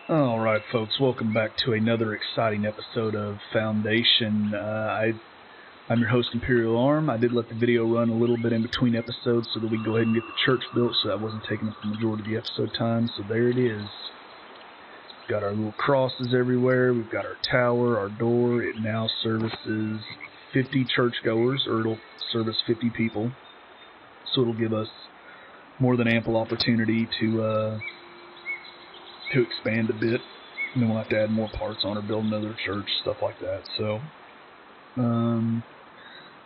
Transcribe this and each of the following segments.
Alright folks, welcome back to another exciting episode of Foundation. I'm your host, Imperial Arm. I did let the video run a little bit in between episodes so that we could go ahead and get the church built, so that wasn't taking up the majority of the episode time. So there it is. We've got our little crosses everywhere. We've got our tower, our door. It now services 50 churchgoers, or it'll service 50 people. So it'll give us more than ample opportunity to expand a bit, and then we'll have to add more parts on or build another church, stuff like that. So,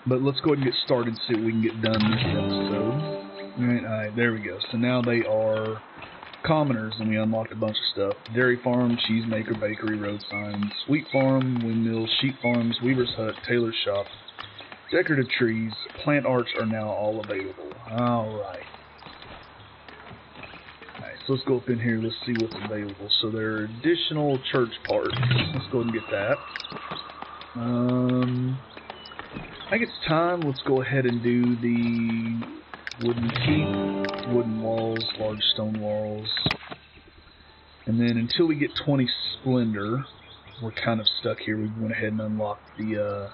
but let's go ahead and get started, see what we can get done this episode. Alright, there we go. So now they are commoners, and we unlocked a bunch of stuff. Dairy farm, cheesemaker, bakery, road signs, wheat farm, windmill, sheep farms, weaver's hut, tailor's shop, decorative trees, plant arts are now all available. Alright. So let's go up in here, let's see what's available. So there are additional church parts. Let's go ahead and get that. I think it's time. Let's go ahead and do the wooden keep, wooden walls, large stone walls. And then until we get 20 splendor, we're kind of stuck here. We went ahead and unlocked the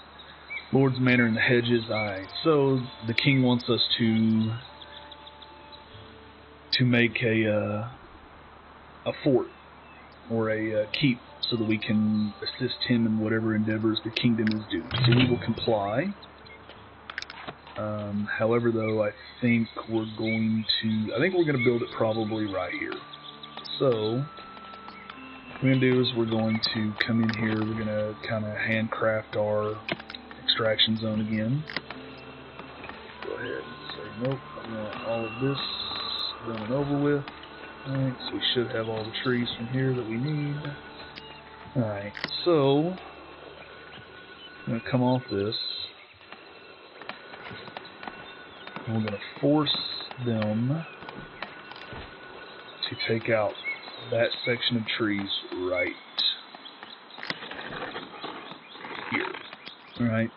Lord's Manor and the hedges. Alright, so the king wants us to make a fort or a keep so that we can assist him in whatever endeavors the kingdom is due. So we will comply. However, though, I think we're going to build it probably right here. So what we're going to do is we're going to come in here. We're going to kind of handcraft our extraction zone again. Go ahead and say nope. I want all of this done and over with. Alright, so we should have all the trees from here that we need. Alright, so I'm going to come off this. And we're going to force them to take out that section of trees right here. Alright.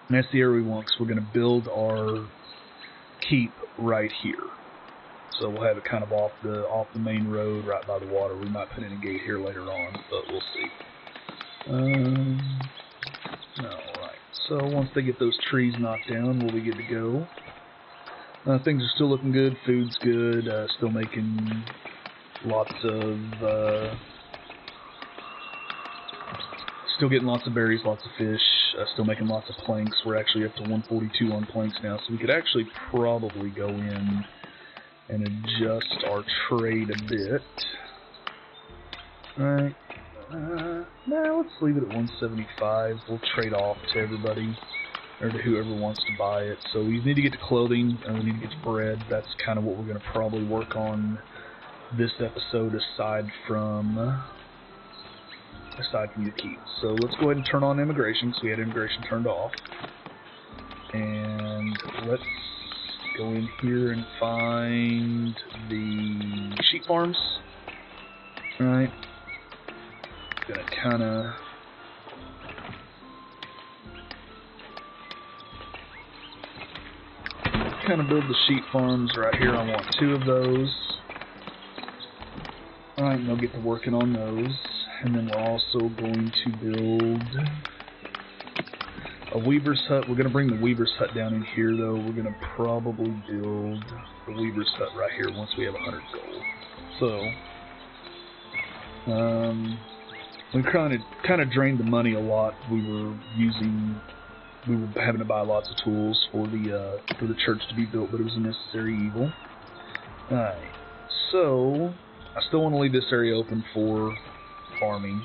And that's the area we want, because we're going to build our keep right here. So we'll have it kind of off the main road, right by the water. We might put in a gate here later on, but we'll see. Alright, so once they get those trees knocked down, we'll be good to go. Things are still looking good, food's good, still making lots of, still getting lots of berries, lots of fish, still making lots of planks. We're actually up to 142 on planks now, so we could actually probably go in and adjust our trade a bit. Alright. Nah, let's leave it at 175. We'll trade off to everybody, or to whoever wants to buy it. So we need to get to clothing, and we need to get to bread. That's kind of what we're going to probably work on this episode, aside from the keep. So let's go ahead and turn on immigration, because we had immigration turned off. And let's go in here and find the sheep farms. Alright. Gonna kinda build the sheep farms right here. I want 2 of those. Alright, and they'll get to working on those. And then we're also going to build a weaver's hut. We're going to bring the weaver's hut down in here, though. We're going to probably build the weaver's hut right here once we have 100 gold. So, we kind of drained the money a lot. We were having to buy lots of tools for the church to be built, but it was a necessary evil. Alright, so I still want to leave this area open for farming.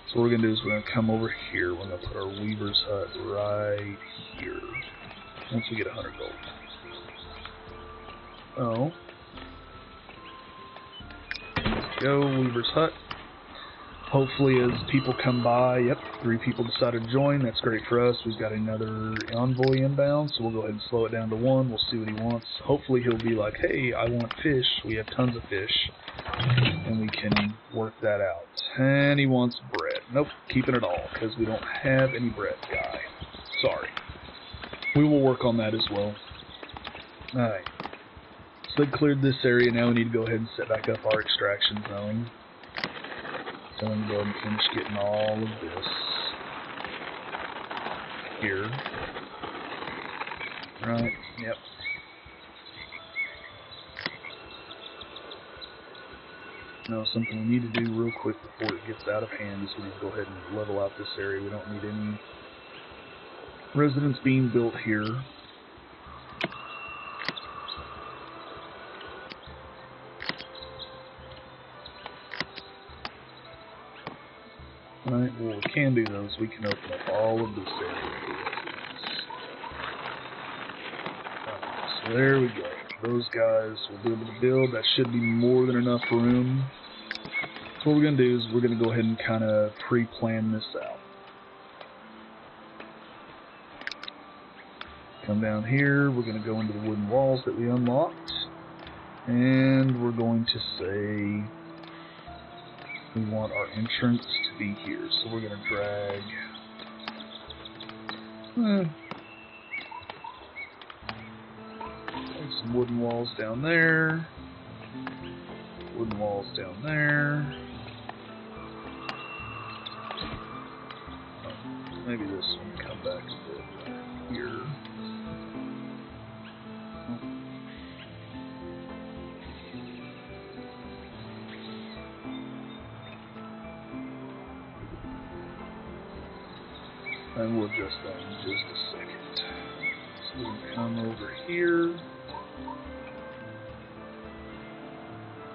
So what we're going to do is we're going to come over here. We're going to put our weaver's hut right here. Once we get 100 gold. Oh. Let's go, weaver's hut. Hopefully as people come by, yep, 3 people decided to join. That's great for us. We've got another envoy inbound, so we'll go ahead and slow it down to 1. We'll see what he wants. Hopefully he'll be like, hey, I want fish. We have tons of fish. And we can work that out. And he wants bread. Nope, keeping it all, because we don't have any bread, guy. Sorry. We will work on that as well. Alright. So they cleared this area. Now we need to go ahead and set back up our extraction zone. So I'm going to go ahead and finish getting all of this here. Right, yep. Now something we need to do real quick before it gets out of hand is we need to go ahead and level out this area. We don't need any residents being built here. Alright, well, we can do those. We can open up all of this area. So there we go. Those guys will be able to build. That should be more than enough room. So what we're going to do is we're going to go ahead and kind of pre-plan this out. Come down here. We're going to go into the wooden walls that we unlocked. And we're going to say we want our entrance to be here. So we're going to drag some wooden walls down there. Wooden walls down there. Maybe this one come back a bit here. And we'll adjust that in just a second. So we'll come over here.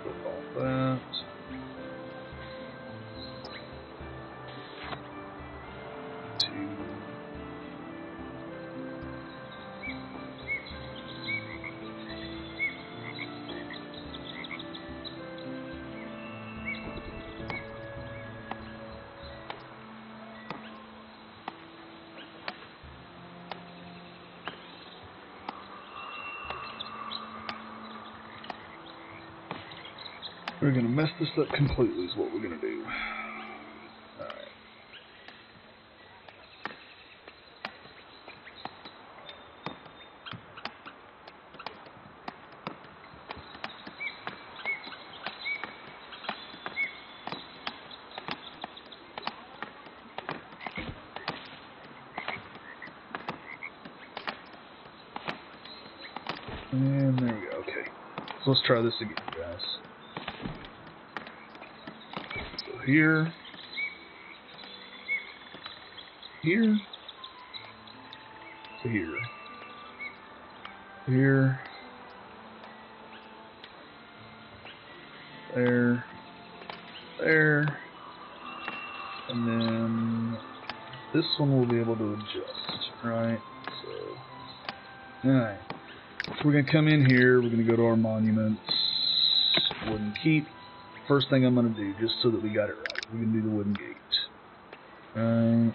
Flip off that. We're going to mess this up completely is what we're going to do. Alright. And there we go. Okay. So let's try this again, guys. Here, here, to here, here, there, there, and then this one we'll be able to adjust, right? So, alright, so we're going to come in here, we're going to go to our monuments, wooden keep. First thing I'm going to do, just so that we got it right, we're going to do the wooden gate. Right.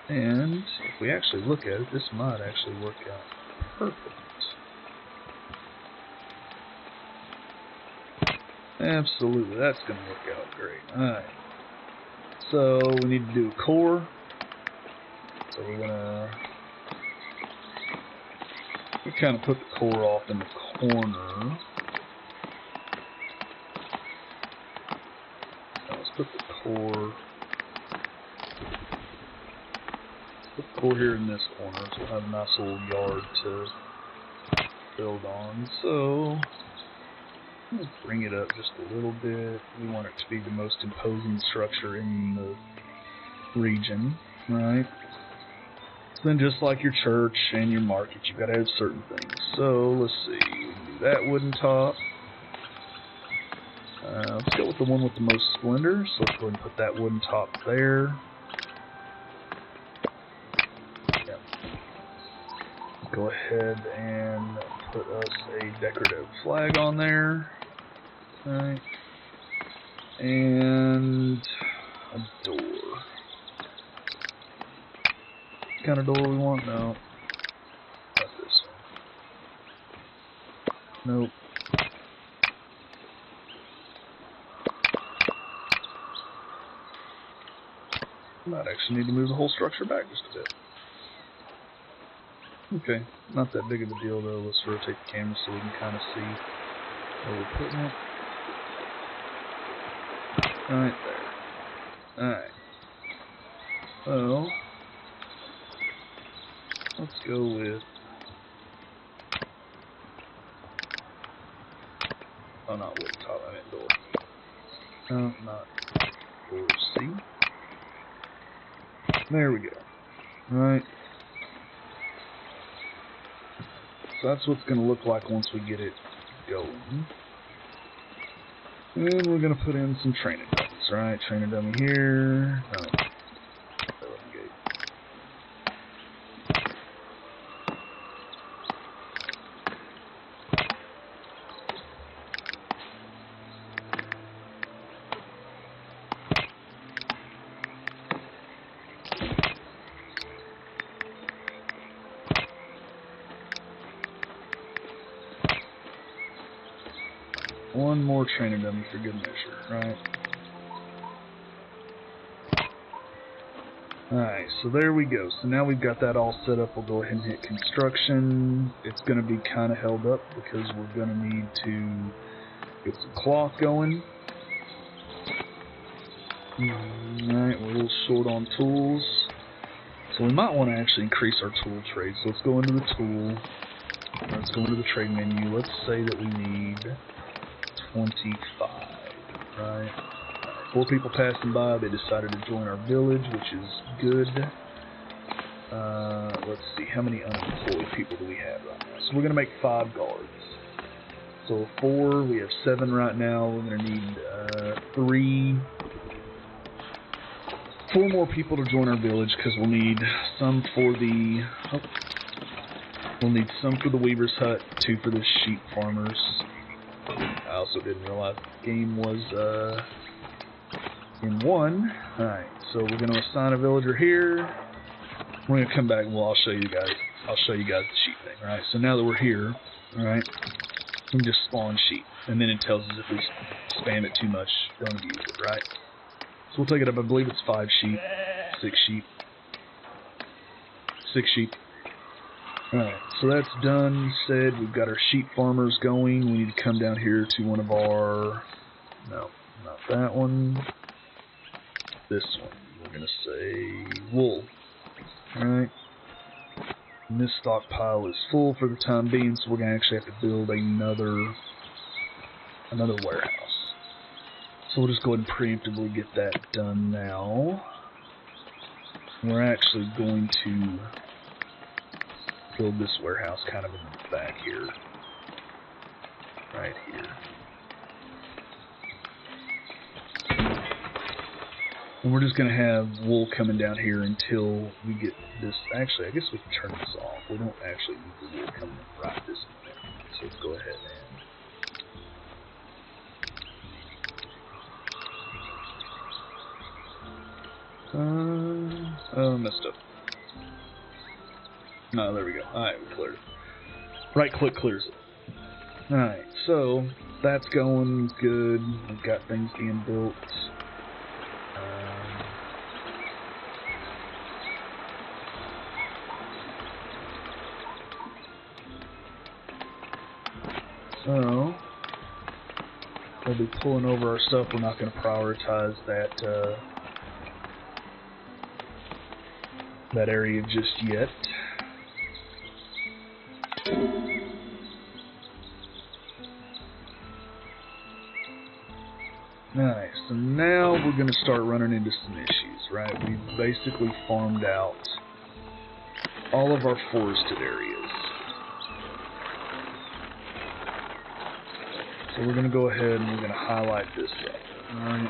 And if we actually look at it, this might actually work out perfect. Absolutely, that's going to work out great. Alright. So we need to do a core. So we're going to kind of put the core off in the corner. Put the core here in this corner, so we'll have a nice little yard to build on. So let's bring it up just a little bit. We want it to be the most imposing structure in the region, right? So then, just like your church and your market, you've got to have certain things. So let's see, we can do that wooden top. Let's go with the one with the most splendor, so let's go ahead and put that wooden top there. Yep. Go ahead and put us a decorative flag on there. Right. And a door. What kind of door we want? No. Not this one. Nope. Might actually need to move the whole structure back just a bit. Okay, not that big of a deal though. Let's rotate the camera so we can kind of see where we're putting it. Right there. Alright. So, let's go with... Oh, not wood top, I meant door. No, not door C. There we go. Alright. So that's what it's going to look like once we get it going. And we're going to put in some training dummies, right? Training dummy here. Oh. One more trainer dummy for good measure, right? Alright, so there we go. So now we've got that all set up. We'll go ahead and hit construction. It's going to be kind of held up because we're going to need to get some cloth going. Alright, we're a little short on tools. So we might want to actually increase our tool trade. So let's go into the tool. Let's go into the trade menu. Let's say that we need 25, right? 4 people passing by. They decided to join our village, which is good. Let's see, how many unemployed people do we have right now? So we're going to make 5 guards. So 4, we have 7 right now. We're going to need 4 more people to join our village because we'll need some for the... Oh, we'll need some for the weaver's hut, 2 for the sheep farmers. I also didn't realize the game was in 1. Alright, so we're going to assign a villager here. We're going to come back and I'll show you guys the sheep thing, right? So now that we're here, alright, we can just spawn sheep. And then it tells us if we spam it too much, don't abuse it, right? So we'll take it up, I believe it's 5 sheep, 6 sheep. 6 sheep. Alright, so that's done, said. We've got our sheep farmers going. We need to come down here to one of our... No, not that one. This one. We're going to say wool. Alright. And this stockpile is full for the time being, so we're going to actually have to build another warehouse. So we'll just go ahead and preemptively get that done now. We're actually going to build this warehouse kind of in the back here. Right here. And we're just going to have wool coming down here until we get this. Actually, I guess we can turn this off. We don't actually need the wool coming in right this minute. So let's go ahead and... oh, messed up. No, there we go. Alright, we cleared it. Right click clears it. Alright, so that's going good. We've got things being built. So we'll be pulling over our stuff. We're not going to prioritize that that area just yet. Alright, so now we're going to start running into some issues, right? We've basically farmed out all of our forested areas. So we're going to go ahead and we're going to highlight this up. Alright.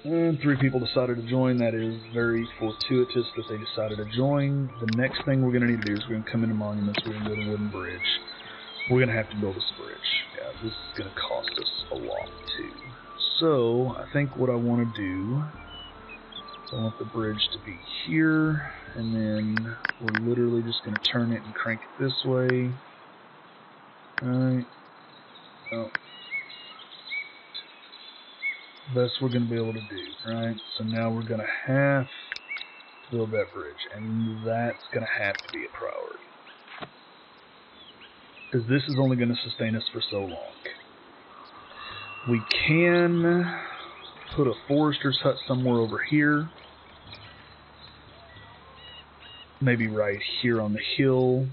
And 3 people decided to join. That is very fortuitous that they decided to join. The next thing we're going to need to do is we're going to come into monuments. We're going to go to wooden bridge. We're going to have to build this bridge. Yeah, this is going to cost us a lot too. So I think what I want to do is I want the bridge to be here, and then we're literally just going to turn it and crank it this way. Alright. Oh. Best we're going to be able to do, right? So now we're going to have build that bridge, and that's going to have to be a priority. Because this is only going to sustain us for so long. We can put a forester's hut somewhere over here. Maybe right here on the hill.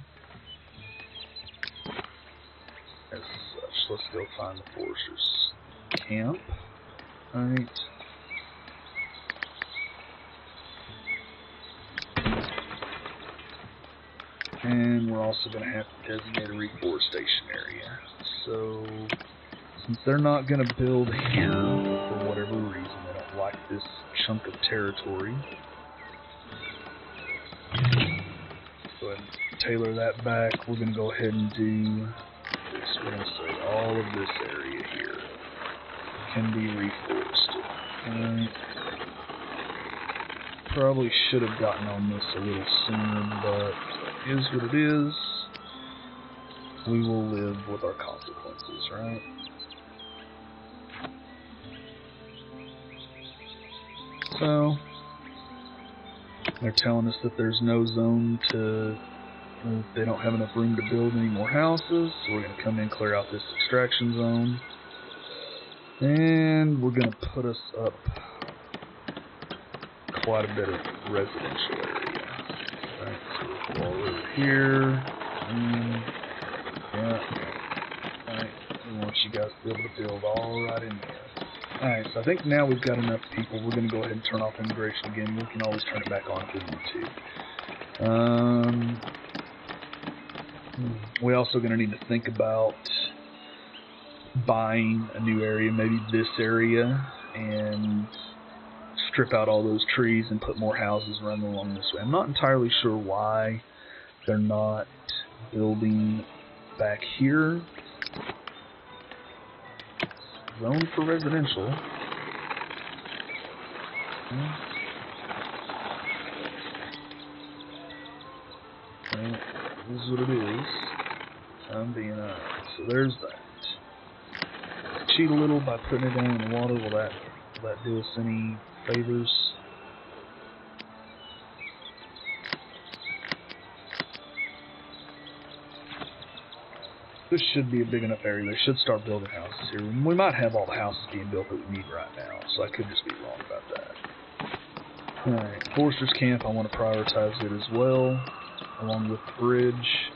As such, let's go find the forester's camp. Alright. And we're also going to have to designate a reforestation area. So, since they're not going to build here for whatever reason, they don't like this chunk of territory. Go ahead and tailor that back. We're going to go ahead and do this. We're going to say all of this area here can be reforested. Probably should have gotten on this a little sooner, but it is what it is. We will live with our consequences, right? So, they're telling us that there's no zone to, they don't have enough room to build any more houses, so we're going to come in and clear out this extraction zone. And we're going to put us up quite a bit of residential area. Right, so we'll go over here. Alright, we want you guys to be able to build all right in there. Alright, so I think now we've got enough people. We're going to go ahead and turn off immigration again. We can always turn it back on if we need to. We're also going to need to think about buying a new area, maybe this area, and strip out all those trees and put more houses running along this way. I'm not entirely sure why they're not building back here. Zone for residential. Well, this is what it is. I'm being honest. So there's that. Cheat a little by putting it down in the water. Will that do us any favors? This should be a big enough area. They should start building houses here. We might have all the houses being built that we need right now, so I could just be wrong about that. Alright, Forester's Camp, I want to prioritize it as well, along with the bridge.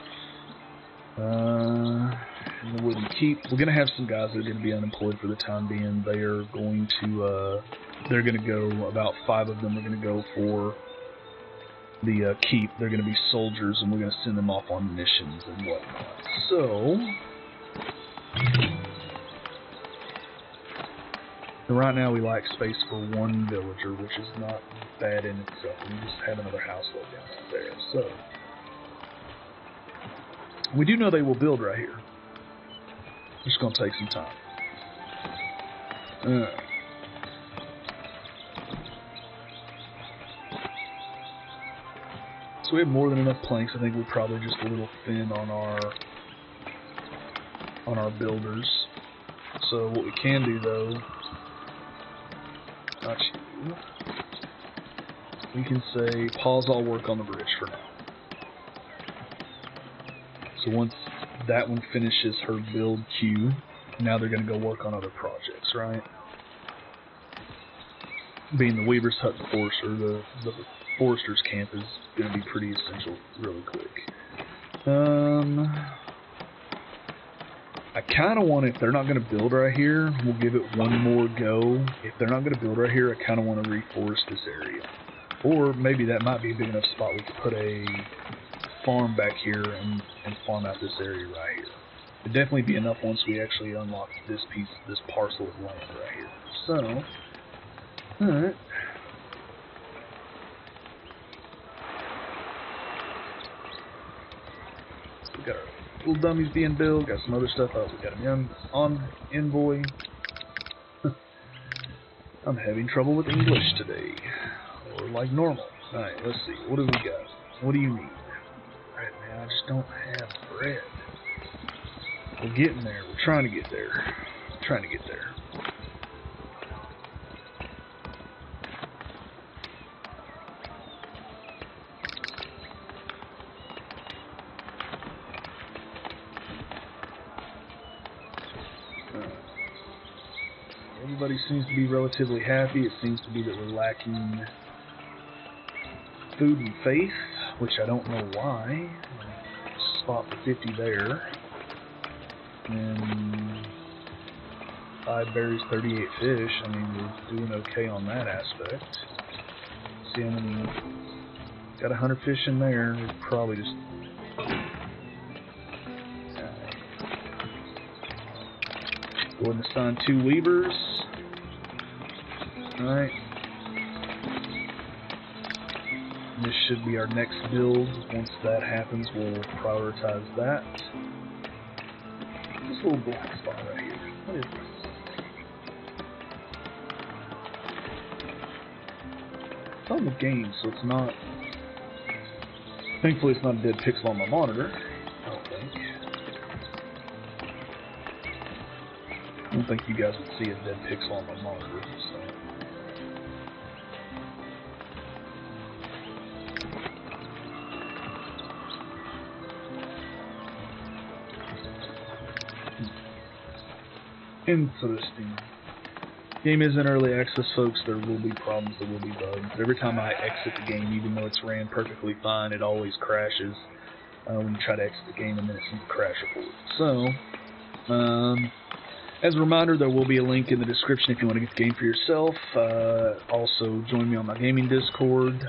And the Wooden Keep. We're going to have some guys that are going to be unemployed for the time being. They are going to, they're going to go, about 5 of them are going to go for the keep. They're going to be soldiers, and we're going to send them off on missions and whatnot. So, right now we lack space for 1 villager, which is not bad in itself. We just have another house laid down right there. So, we do know they will build right here. It's going to take some time. So we have more than enough planks. I think we're probably just a little thin on our builders. So what we can do though, not you, we can say pause all work on the bridge for now. So once that one finishes her build queue, now they're going to go work on other projects, right? Being the Weaver's Hut and Forester, the Forester's Camp is going to be pretty essential really quick. I kind of want, if they're not going to build right here, we'll give it one more go. If they're not going to build right here, I kind of want to reforest this area. Or maybe that might be a big enough spot we could put a farm back here and farm out this area right here. It'd definitely be enough once we actually unlock this parcel of land right here. So, alright. So we got our little dummies being built, got some other stuff up. We got them on envoy. I'm having trouble with English today. Or like normal. Alright, let's see. What do we got? What do you need? Bread, man. I just don't have bread. We're getting there. We're trying to get there. Trying to get there. Everybody seems to be relatively happy. It seems to be that we're lacking food and faith, which I don't know why. Spot for 50 there. And 5 berries, 38 fish. I mean, we're doing okay on that aspect. See how many... Got 100 fish in there. We're probably just... Go ahead and assign 2 weavers. Alright. This should be our next build. Once that happens, we'll prioritize that. This little black spot right here. What is this? It's on the game, so it's not... Thankfully, it's not a dead pixel on my monitor. I don't think you guys would see a dead pixel on my monitor, so... Interesting. Game is in early access, folks. There will be problems, there will be bugs. Every time I exit the game, even though it's ran perfectly fine, it always crashes when you try to exit the game, and then it sends a crash report. So, as a reminder, there will be a link in the description if you want to get the game for yourself. Also, join me on my gaming Discord.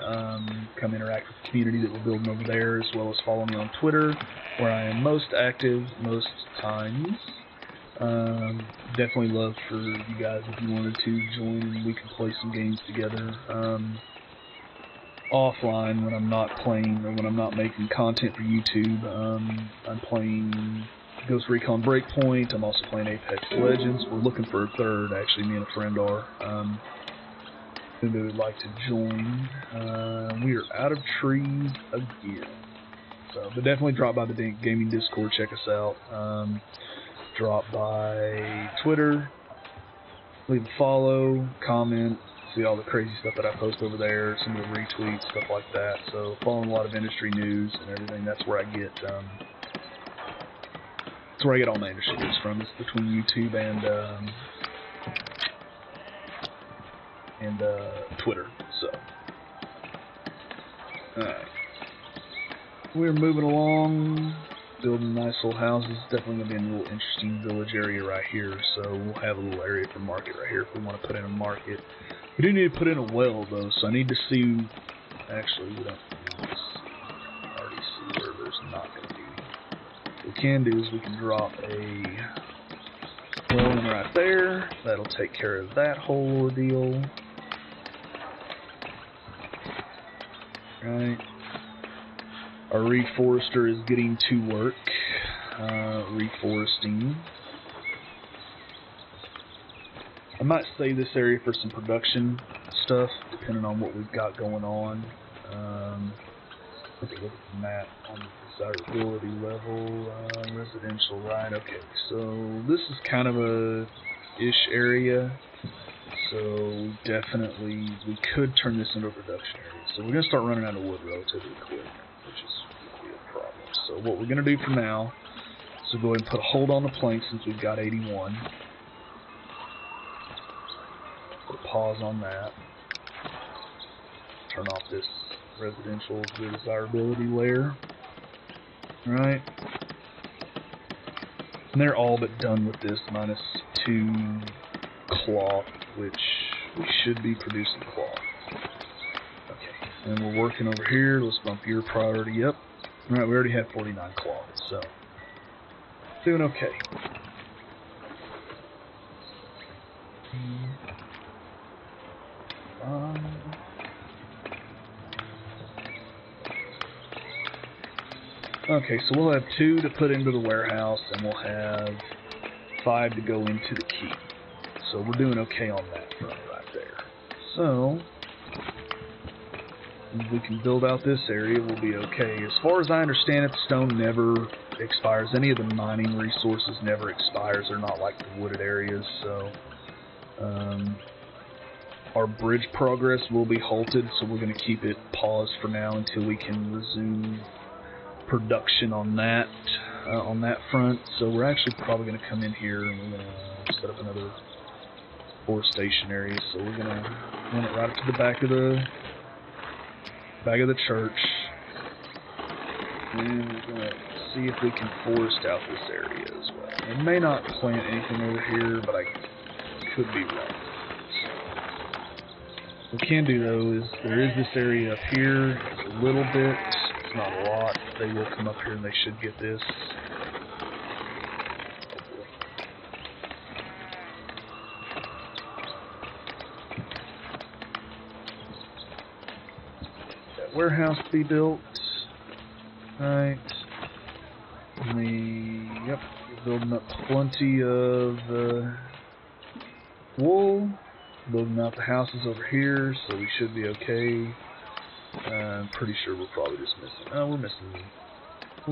Come interact with the community that we're building over there, as well as follow me on Twitter, where I am most active most times. Definitely love for you guys if you wanted to join and we can play some games together. Offline, when I'm not playing or when I'm not making content for YouTube, I'm playing Ghost Recon Breakpoint. I'm also playing Apex Legends. We're looking for a third, actually, me and a friend are. Who would like to join. We are out of trees again. So, but definitely drop by the gaming Discord, check us out. Drop by Twitter, leave a follow, comment, see all the crazy stuff that I post over there, some of the retweets, stuff like that. So following a lot of industry news and everything, that's where I get all my industry news from. It's between YouTube and Twitter. So alright. We're moving along. Building nice little houses. Definitely going to be a little interesting village area right here, so we'll have a little area for market right here if we want to put in a market. We do need to put in a well, though, so I need to see... Actually, we don't already see where there's not going to be. What we can do is we can drop a well in right there. That'll take care of that whole ordeal. Right. Our reforester is getting to work, reforesting. I might save this area for some production stuff, depending on what we've got going on. Look at the map on the desirability level, residential, right? Okay, so this is kind of a ish area, so we could turn this into a production area. So we're going to start running out of wood relatively quick, which is going to be a problem. So what we're going to do for now is go ahead and put a hold on the plank since we've got 81. Put a pause on that. Turn off this residential desirability layer. Alright. And they're all but done with this, minus 2 cloth, which we should be producing cloth. Okay, and we're working over here. Let's bump your priority up. Alright, we already have 49 cloth, so doing okay. Okay, so we'll have 2 to put into the warehouse, and we'll have 5 to go into the keep. So we're doing okay on that front right there. So if we can build out this area, we'll be okay. As far as I understand it, the stone never expires. Any of the mining resources never expires. They're not like the wooded areas, so our bridge progress will be halted, so we're going to keep it paused for now until we can resume production on that front. So we're actually probably going to come in here and we're going to set up another forestation area, so we're gonna run it right up to the back of the church, and we're gonna see if we can forest out this area as well. I may not plant anything over here, but I could be wrong. What we can do though is there is this area up here. It's a little bit, it's not a lot. They will come up here and they should get this. Warehouse to be built. Right. Yep, we're building up plenty of wool. Building out the houses over here, so we should be okay. I'm pretty sure we're probably just missing. Oh, we're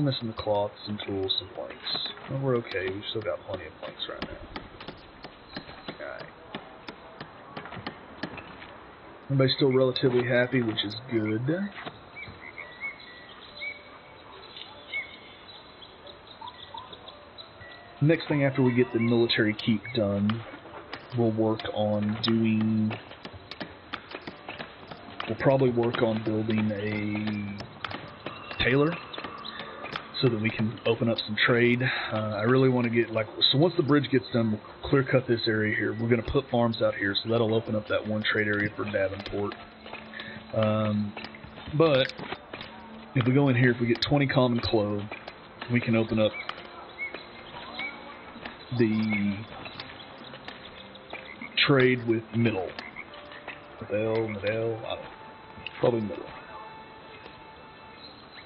missing the cloth, some tools, some planks. Well, we're okay. We've still got plenty of planks right now. Alright. Everybody's still relatively happy, which is good. Next thing after we get the military keep done, we'll work on doing... We'll probably work on building a tailor so that we can open up some trade. I really want to get, so once the bridge gets done, we'll clear cut this area here. We're going to put farms out here, so that'll open up that one trade area for Davenport. But if we go in here, if we get 20 common clove, we can open up the trade with middle. Middle, I don't know. Probably middle.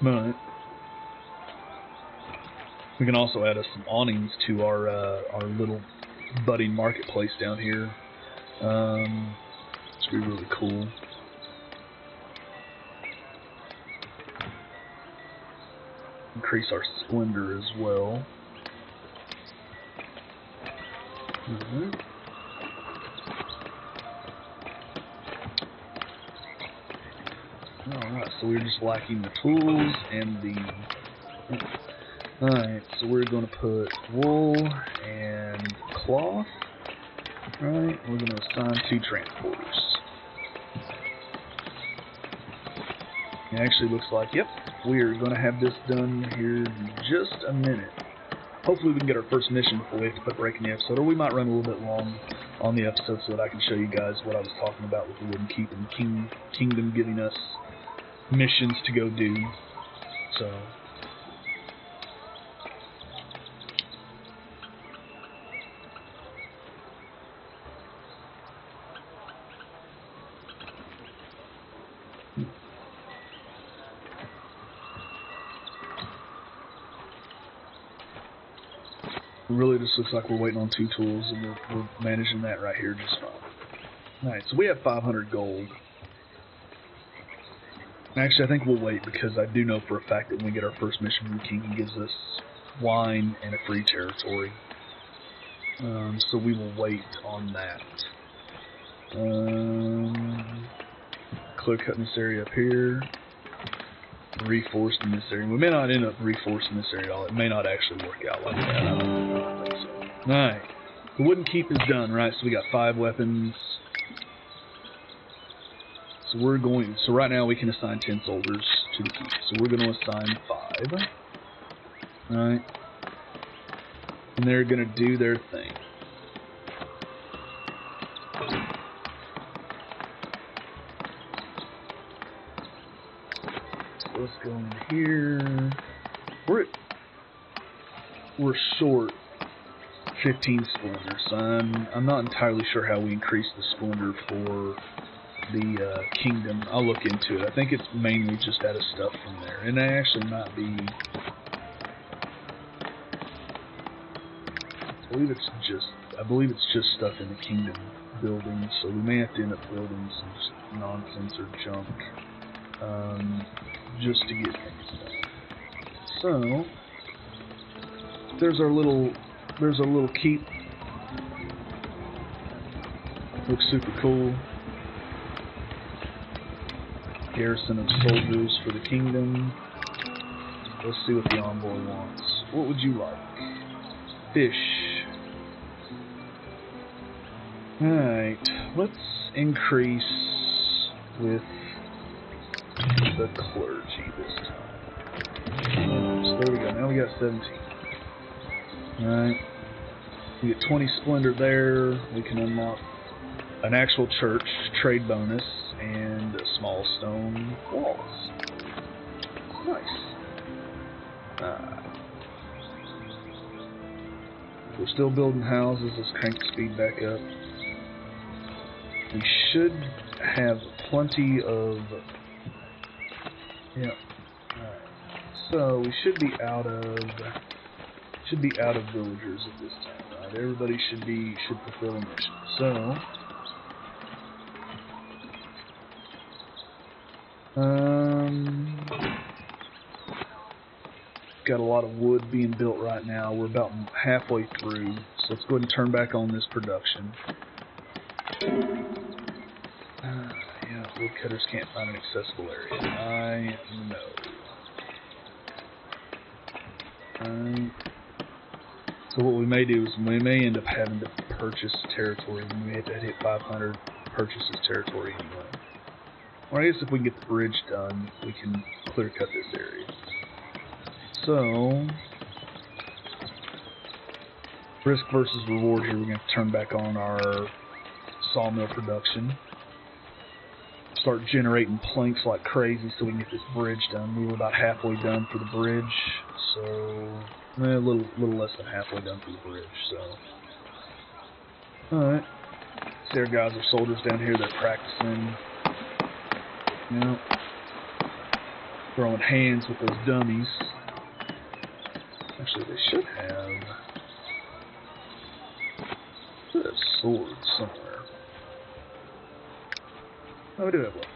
But we can also add us some awnings to our little budding marketplace down here. This would be really cool. Increase our splendor as well. Alright, so we're just lacking the tools and the... Alright, so we're going to put wool and cloth. Alright, we're going to assign 2 transporters. It actually looks like, yep, we are going to have this done here in just a minute. Hopefully we can get our first mission before we have to quit breaking the episode, or we might run a little bit long on the episode so that I can show you guys what I was talking about with the Wooden Keep and Kingdom giving us missions to go do. So really just looks like we're waiting on 2 tools, and we're managing that right here just fine. Alright, so we have 500 gold. Actually, I think we'll wait, because I do know for a fact that when we get our first mission from the king, he gives us wine and a free territory. So we will wait on that. Clear cutting this area up here. Reforesting this area. We may not end up reforesting this area at all. It may not actually work out like that. I don't think so. Alright. The Wooden Keep is done, right? So we got 5 weapons. So we're going... So right now we can assign 10 soldiers to the keep. So we're going to assign 5. Alright. And they're going to do their thing. Let's go in here. We're short 15 splendor, so I'm not entirely sure how we increase the splendor for the kingdom. I'll look into it. I think it's mainly just out of stuff from there, and it actually might be. I believe it's just stuff in the kingdom building, so we may have to end up building some just nonsense or junk. Just to get things done. So there's our little keep. Looks super cool. Garrison of soldiers for the kingdom. Let's see what the envoy wants. What would you like? Fish. Alright, let's increase with the clergy this time. So there we go, now we got 17. Alright, we get 20 splendor there, we can unlock an actual church, trade bonus, and small stone walls. Nice. We're still building houses, let's crank the speed back up. We should have plenty of... yeah. Alright. So we should be out of villagers at this time, right? Everybody should fulfill a mission. So got a lot of wood being built right now. We're about halfway through, so let's go ahead and turn back on this production. Yeah, woodcutters can't find an accessible area. I know. So what we may do is we may end up having to purchase territory. We may have to hit 500 purchases territory anyway. Or I guess if we can get the bridge done, we can clear cut this area. So, risk versus reward here. We're going to turn back on our sawmill production. Start generating planks like crazy so we can get this bridge done. We were about halfway done for the bridge, so a little less than halfway done for the bridge. So, all right. See our guys, our soldiers down here. They're practicing, you know, throwing hands with those dummies. Actually, they should have swords somewhere. Oh, we do have weapons.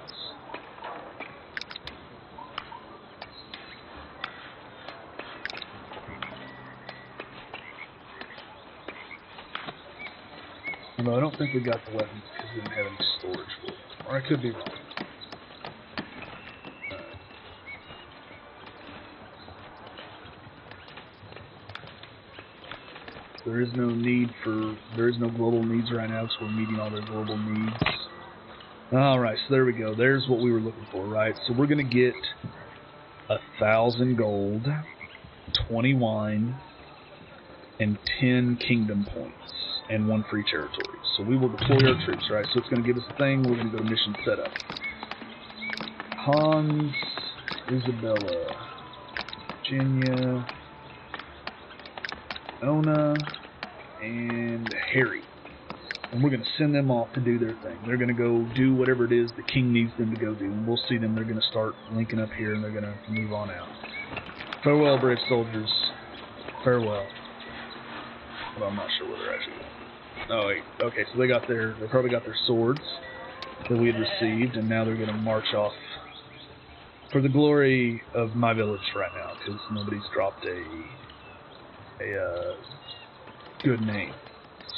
Although I don't think we got the weapons because we didn't have any storage for them. Or I could be wrong. There is no global needs right now because we're meeting all their global needs. Alright, so there we go. There's what we were looking for, right? So we're going to get 1,000 gold, 20 wine, and 10 kingdom points, and 1 free territory. So we will deploy our troops, right? So it's going to give us a thing. We're going to go to mission setup. Hans, Isabella, Virginia, Ona, and Harry. And we're going to send them off to do their thing. They're going to go do whatever it is the king needs them to go do. And we'll see them. They're going to start linking up here, and they're going to move on out. Farewell, brave soldiers. Farewell. Well, I'm not sure where they're actually going. Oh, wait. Okay, so they probably got their swords that we had received, and now they're going to march off for the glory of my village right now, because nobody's dropped a good name.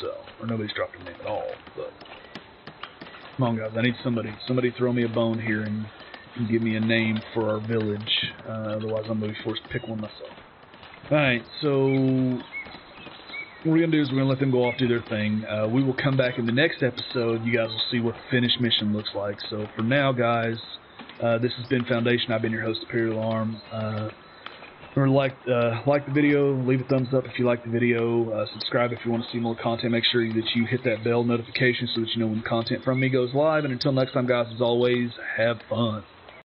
So, or nobody's dropped a name at all, but come on guys, I need somebody throw me a bone here and give me a name for our village, otherwise I'm going to be forced to pick one myself. Alright, so what we're going to do is we're going to let them go off do their thing. We will come back in the next episode. You guys will see what the finished mission looks like. So for now guys, this has been Foundation. I've been your host, Imperial Arm. Remember, like the video, leave a thumbs up if you like the video, subscribe if you want to see more content. Make sure that you hit that bell notification so that you know when content from me goes live. And until next time, guys, as always, have fun.